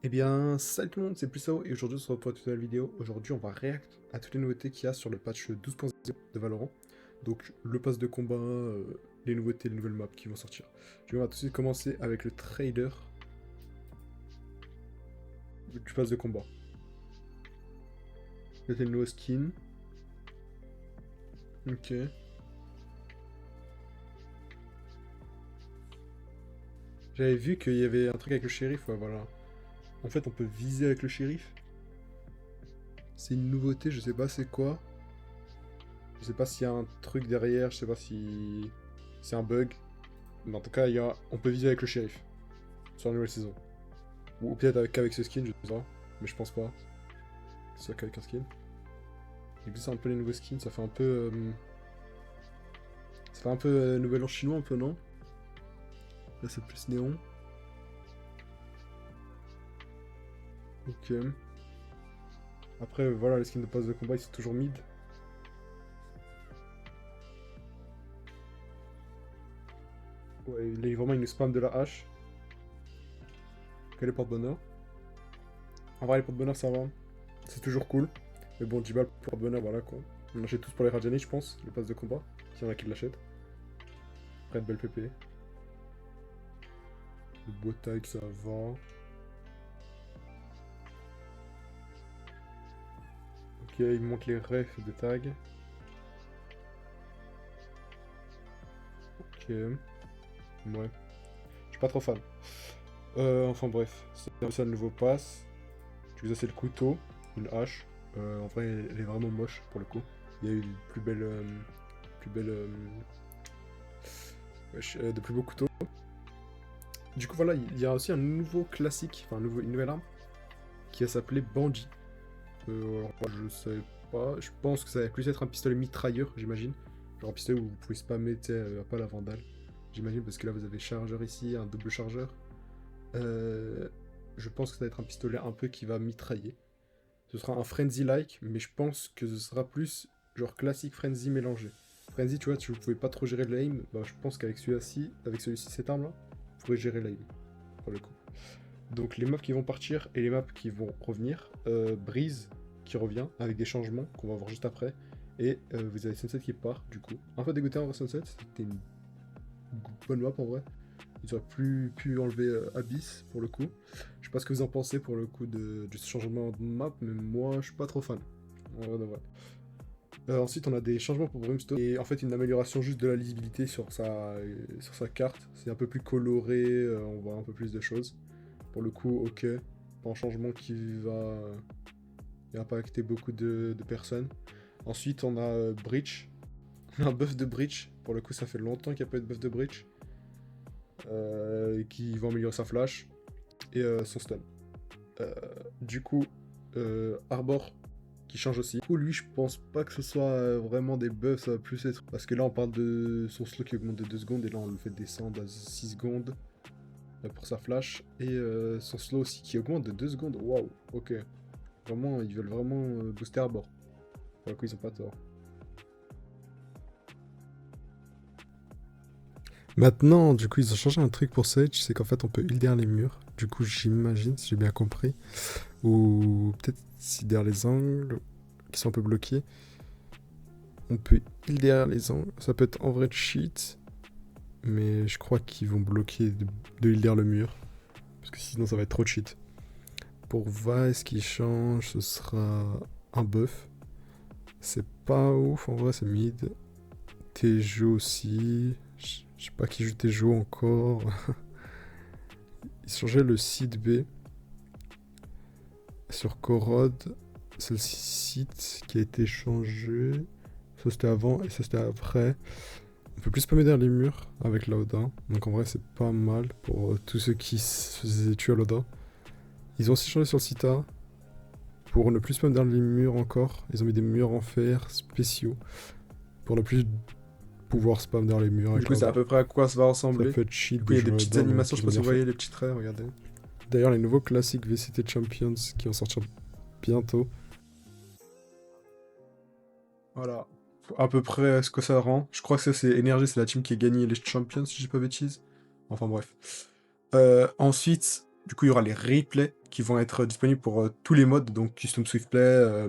Eh bien, salut tout le monde, c'est Plusao et aujourd'hui on se retrouve pour une nouvelle vidéo. Aujourd'hui on va react à toutes les nouveautés qu'il y a sur le patch 12.0 de Valorant. Donc le pass de combat, les nouveautés, les nouvelles maps qui vont sortir. On va tout de suite commencer avec le trailer du pass de combat. Là c'est le nouveau skin. Ok. J'avais vu qu'il y avait un truc avec le shérif, ouais voilà. En fait on peut viser avec le shérif. C'est une nouveauté, je sais pas c'est quoi. Je sais pas s'il y a un truc derrière, je sais pas si c'est un bug. Mais en tout cas, on peut viser avec le shérif sur la nouvelle saison. Ou peut-être qu'avec ce skin, je sais pas. Mais je pense pas que ce soit qu'avec un skin. Du coup, c'est un peu les nouveaux skins, ça fait un peu. Ça fait un peu Nouvel An chinois, un peu, non? Là, c'est plus néon. Ok. Après, voilà, les skins de passe de combat, ils sont toujours mid. Ouais, là, vraiment, ils nous spam de la hache. Ok, les porte-bonheur. En vrai, les porte-bonheur, ça va. C'est toujours cool. Mais bon, 10 balles pour porte-bonheur, voilà quoi. On achète tous pour les Rajani, je pense, les passes de combat. S'il y en a qui l'achètent. Après, de belle PP. Le beau tag, ça va. Ok, il me manque les refs de tag. Ok. Ouais. Je suis pas trop fan. Enfin bref. C'est ça le nouveau pass. Du coup, ça c'est le couteau. Une hache. En vrai, elle est vraiment moche pour le coup. Il y a eu de plus belle. Plus belle. Wesh, de plus beaux couteaux. Du coup, voilà, il y a aussi un nouveau classique. Enfin, une nouvelle arme. Qui va s'appeler Bandit. Alors, je sais pas. Je pense que ça va plus être un pistolet mitrailleur, j'imagine. Genre un pistolet où vous pouvez spammer, tu sais, pas la vandale. J'imagine parce que là vous avez chargeur ici, un double chargeur. Euh, je pense que ça va être un pistolet un peu qui va mitrailler. Ce sera un frenzy-like, mais je pense que ce sera plus genre classique frenzy mélangé. Frenzy, tu vois, si vous pouvez pas trop gérer l'aim, bah, je pense qu'avec celui-ci, cette arme-là, vous pourrez gérer l'aim, pour le coup. Donc les maps qui vont partir et les maps qui vont revenir. Breeze qui revient avec des changements qu'on va voir juste après. Et vous avez Sunset qui part du coup. Un peu dégoûté en vrai Sunset, c'était une bonne map en vrai. Ils auraient pu enlever Abyss pour le coup. Je sais pas ce que vous en pensez pour le coup de ce changement de map, mais moi je suis pas trop fan. En vrai de vrai. Ensuite on a des changements pour Brimstone et en fait une amélioration juste de la lisibilité sur sa carte. C'est un peu plus coloré, on voit un peu plus de choses. Pour le coup, ok. Pas un changement qui va impacter beaucoup de personnes. Ensuite, on a Breach. Un buff de Breach. Pour le coup, ça fait longtemps qu'il n'y a pas eu de buff de Breach. Qui va améliorer sa flash et son stun. Du coup, Arbor qui change aussi. Du coup, lui, je pense pas que ce soit vraiment des buffs, ça va plus être. Parce que là, on parle de son slow qui augmente de 2 secondes et là, on le fait descendre à 6 secondes pour sa flash. Et son slow aussi qui augmente de 2 secondes. Waouh, ok. Vraiment, ils veulent vraiment booster Arbor. Pour le coup, ils ont pas tort. Maintenant, du coup, ils ont changé un truc pour Sage, c'est qu'en fait, on peut heal derrière les murs. Du coup, j'imagine, si j'ai bien compris. Ou peut-être si derrière les angles qui sont un peu bloqués, on peut heal derrière les angles. Ça peut être en vrai cheat, mais je crois qu'ils vont bloquer de heal derrière le mur. Parce que sinon, ça va être trop cheat. Pour Vice qui change, ce sera un buff. C'est pas ouf, en vrai, c'est mid. Tejo aussi. Je sais pas qui joue Tejo encore. Ils changeaient le site B sur Corod. C'est le site qui a été changé. Ça c'était avant et ça c'était après. On peut plus spammer derrière les murs avec l'Aoda. Donc en vrai c'est pas mal pour tous ceux qui se faisaient tuer à l'Aoda. Ils ont aussi changé sur le site A. Pour ne plus spammer derrière les murs encore. Ils ont mis des murs en fer spéciaux. Pour ne plus pouvoir spam derrière les murs avec Du coup, c'est à l'Aoda. peu près à quoi ça va Ça ressembler. peut être cheat Du coup, de il y a des jouer à petites l'Aoda, donc animations, je ils sais ont pas si bien vous fait. voyez les petits traits, regardez. D'ailleurs les nouveaux classiques VCT Champions qui vont sortir bientôt. Voilà. À peu près ce que ça rend. Je crois que ça, c'est Energy, c'est la team qui a gagné les Champions, si je dis pas bêtise. Enfin bref. Ensuite, du coup, il y aura les replays. qui vont être disponibles pour tous les modes, donc Custom Swift Play,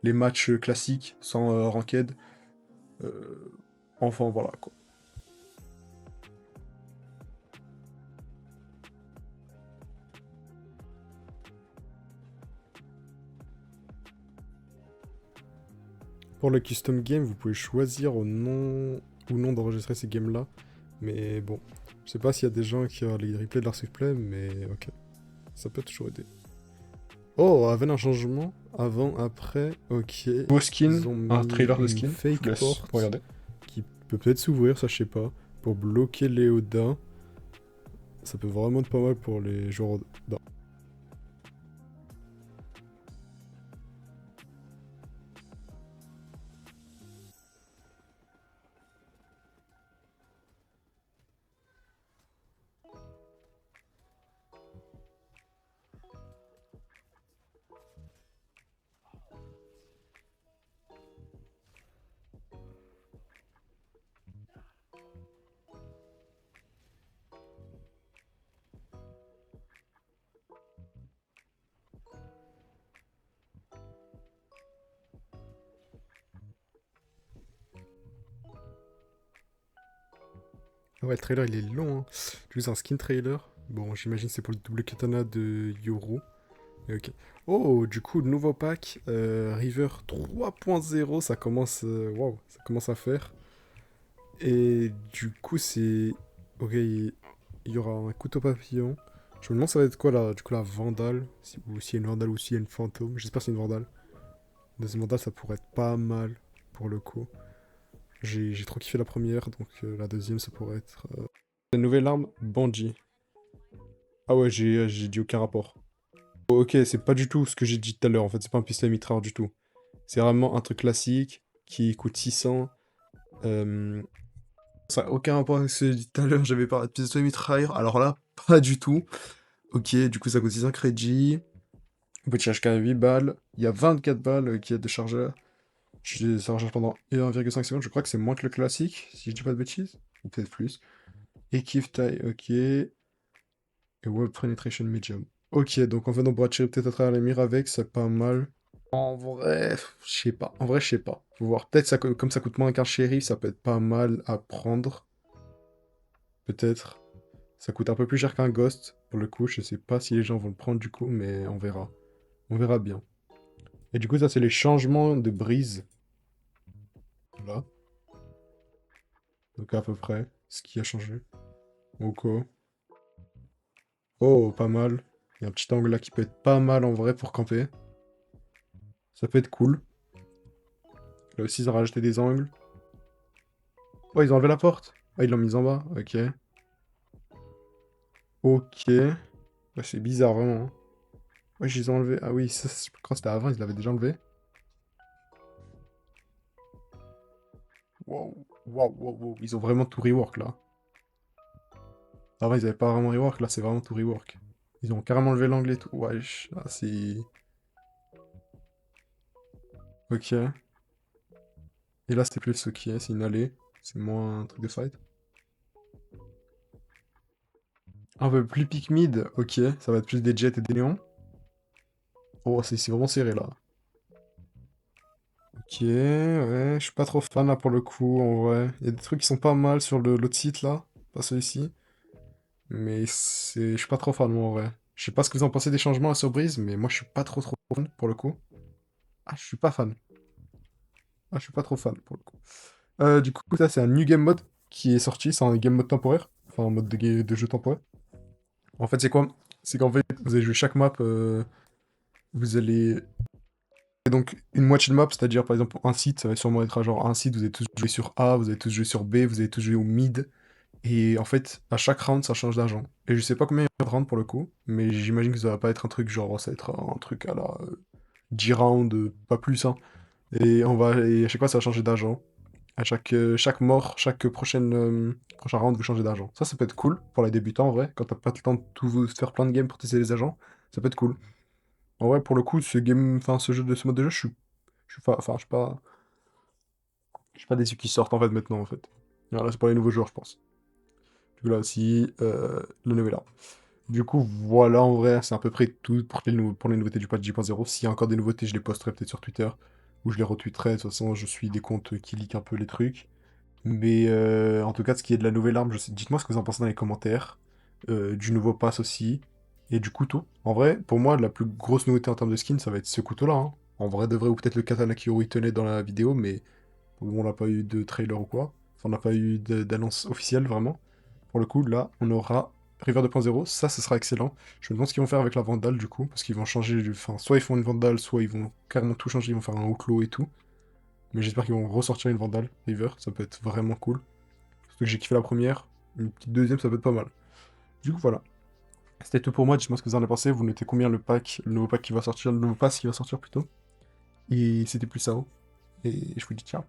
les matchs classiques sans ranked. Enfin voilà quoi. Pour le custom game, vous pouvez choisir ou non d'enregistrer ces games-là. Mais bon, je sais pas s'il y a des gens qui ont les replays de leur Play, mais ok. Ça peut toujours aider. Oh, avec un changement. Avant, après, ok. Beau skin, Ils ont un mis trailer de une skin. Je fake vous laisse porte regarder. qui peut peut-être s'ouvrir, ça je sais pas. Pour bloquer les Oda. Ça peut vraiment être pas mal pour les joueurs Oda. Ah ouais, le trailer il est long, hein. Du coup, c'est un skin trailer. Bon, j'imagine que c'est pour le double katana de Yoru. Et ok. Oh, du coup, le nouveau pack, River 3.0, ça commence. Waouh, ça commence à faire. Et du coup, c'est. Ok, il y aura un couteau papillon. Je me demande ça va être quoi là, du coup, la Vandale. Ou s'il y a une Vandale ou s'il y a une fantôme. J'espère que c'est une Vandale. Deuxième Vandale, ça pourrait être pas mal pour le coup. J'ai trop kiffé la première, donc la deuxième, ça pourrait être. La nouvelle arme, Bandit. Ah ouais, j'ai dit aucun rapport. Ok, c'est pas du tout ce que j'ai dit tout à l'heure, en fait, c'est pas un pistolet mitrailleur du tout. C'est vraiment un truc classique qui coûte 600. Ça n'a aucun rapport avec ce que j'ai dit tout à l'heure, j'avais parlé de pistolet mitrailleur, alors là, pas du tout. Ok, du coup ça coûte 600 crédits. On peut tirer jusqu'à 8 balles. Il y a 24 balles qui est de chargeur. Ça recharge pendant 1,5 secondes, je crois que c'est moins que le classique, si je dis pas de bêtises. Ou peut-être plus. Equip taille, ok. Et Web Penetration Medium. Ok, donc en fait on pourra tirer peut-être à travers les murs avec, c'est pas mal. En vrai, je sais pas. En vrai, je sais pas. Faut voir. Peut-être ça, comme ça coûte moins qu'un shérif, ça peut être pas mal à prendre. Peut-être. Ça coûte un peu plus cher qu'un ghost. Pour le coup, je sais pas si les gens vont le prendre du coup, mais on verra. On verra bien. Et du coup, ça, c'est les changements de brise. Voilà. Donc à peu près ce qui a changé. Ok. Oh, pas mal. Il y a un petit angle là qui peut être pas mal en vrai pour camper. Ça peut être cool. Là aussi, ils ont rajouté des angles. Oh, ils ont enlevé la porte. Ah, ils l'ont mise en bas. Ok. Ok. Bah, c'est bizarre, vraiment, hein. Ouais, je les ai enlevés. Ah oui, ça, je crois que c'était avant, ils l'avaient déjà enlevé. Wow, wow, wow, wow. Ils ont vraiment tout rework là. Avant, ils avaient pas vraiment rework, là, c'est vraiment tout rework. Ils ont carrément enlevé l'angle et tout. Wesh, là, c'est. Ok. Et là, c'est plus ok, c'est une allée. C'est moins un truc de fight. Un peu plus pick mid, ok. Ça va être plus des jets et des néons. Oh, c'est vraiment serré là. Ok, ouais, je suis pas trop fan là pour le coup, en vrai. Il y a des trucs qui sont pas mal sur l'autre site là, pas celui-ci. Mais je suis pas trop fan, moi, en vrai. Je sais pas ce que vous en pensez des changements à Surprise, mais moi, je suis pas trop fan, pour le coup. Ah, je suis pas fan. Ah, je suis pas trop fan, pour le coup. Du coup, ça, c'est un New Game Mode qui est sorti. C'est un Game Mode temporaire. Enfin, un mode de jeu temporaire. En fait, c'est quoi? C'est qu'en fait, vous allez jouer chaque map. Vous allez... Et donc, une moitié de map, c'est-à-dire, par exemple, un site, ça va sûrement être à genre un site, vous allez tous jouer sur A, vous allez tous jouer sur B, vous allez tous jouer au mid. Et en fait, à chaque round, ça change d'agent. Et je sais pas combien il y a de rounds pour le coup, mais j'imagine que ça va pas être un truc genre, ça va être un truc à la 10 rounds, pas plus, hein. Et à chaque fois, ça va changer d'agent. À chaque mort, chaque prochain round, vous changez d'agent. Ça peut être cool pour les débutants en vrai, quand t'as pas le temps de tout faire plein de games pour tester les agents. Ça peut être cool. En vrai, pour le coup, ce mode de jeu, enfin, je suis pas déçu qu'ils sortent en fait maintenant en fait. Voilà, c'est pour les nouveaux joueurs, je pense. Du coup, là aussi, le nouvel arbre. Du coup, voilà, en vrai, c'est à peu près tout pour les nouveautés du patch 10.0. S'il y a encore des nouveautés, je les posterai peut-être sur Twitter, ou je les retweeterai. De toute façon, je suis des comptes qui leak un peu les trucs. Mais en tout cas, ce qui est de la nouvelle arme, dites-moi ce que vous en pensez dans les commentaires. Du nouveau pass aussi. Et du couteau. En vrai, pour moi, la plus grosse nouveauté en termes de skin, ça va être ce couteau-là, hein. En vrai de vrai, ou peut-être le katana qui y tenait dans la vidéo, mais on n'a pas eu de trailer ou quoi. Enfin, on n'a pas eu d'annonce officielle, vraiment. Pour le coup, là, on aura River 2.0. Ça, ce sera excellent. Je me demande ce qu'ils vont faire avec la Vandale, du coup. Parce qu'ils vont changer... Enfin, soit ils font une Vandale, soit ils vont carrément tout changer. Ils vont faire un Outlaw et tout. Mais j'espère qu'ils vont ressortir une Vandale River. Ça peut être vraiment cool. Surtout que j'ai kiffé la première. Une petite deuxième, ça peut être pas mal. Du coup, voilà. C'était tout pour moi. Dites-moi ce que vous en avez pensé. Vous notez combien le nouveau pack qui va sortir, le nouveau pass qui va sortir plutôt. Et c'était plus ça. Et je vous dis ciao.